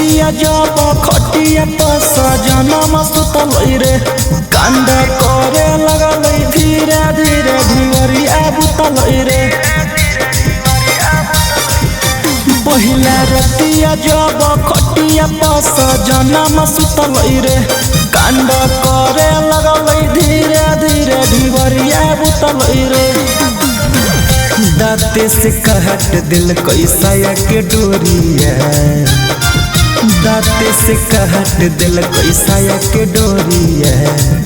रतिया जब खटिया पर सजनम सुतल रे कांड करे लगल धीरे धीरे ढिवरिया बुतल रे। पहिला रतिया जब खटिया पर सजनम सुतल रे कांड करे लगल धीरे धीरे ढिवरिया बुतल रे। दाते से कहट दिल कैसा के डोरिया, दाते से कहट दिल कैसा के डोरिया।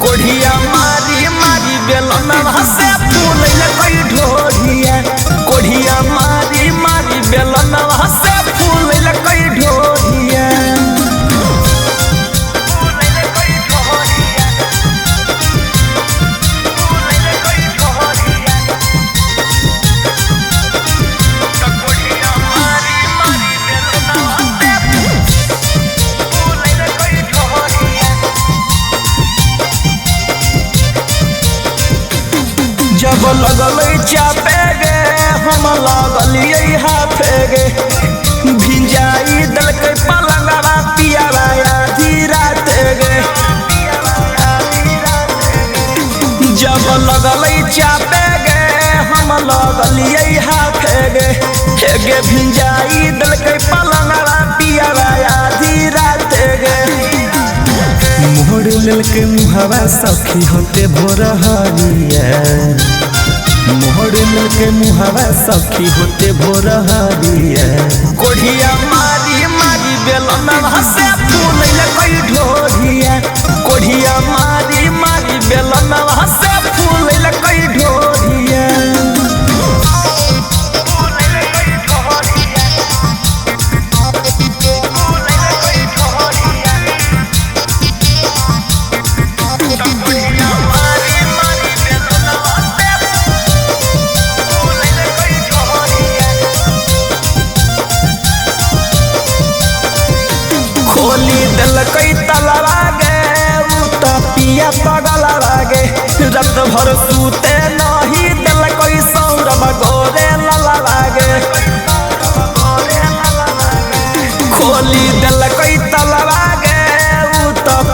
कोढ़िया मारी मारी बेलन हंसे फूल कोई ढोरिया, कोढ़िया मारी मारी बेलन हंसे फूल कोई ढोरिया। जब लगल चापे गे हम लगलिए हाथे गे भिंजाई दल के पलंगवा पियावा आधी रात गे। जब लगल चापे गे हम लगलिए हाथे गे भिंजाई दल के पलंगवा पियावा आधी रात गे। मोड़ लेल के मुहवा सखी होते भोर हरिया, मोड़ लेल के मुहवा सखी होते भोर हरिया। कोढ़िया मारी मारी बेलन हंसे फूल कोई ढोरिया, कोढ़िया मारी मारी बेलन हंसे फूल कोई ढोरिया। खोली दिल कई तलवा गे पिया पगल लागे रात भर सूते नहीं दिल कोई सौरभ गोरे ललवा गे। खोली दिल कई तलवा गे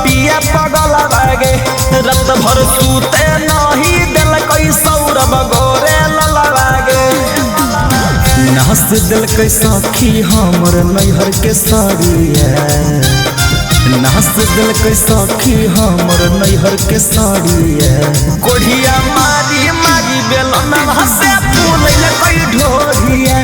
पिया पगल लागे रात भर सूते नहीं दिल कोई सौरभ गोरे ललवा गे। नहस दिल के सखी हमर नैहर के साड़िया, नहस दिल के सखी हमर नैहर के साड़िया। कोढ़िया मारी मारी बेलन हंसे फूल कोई ढोरिया,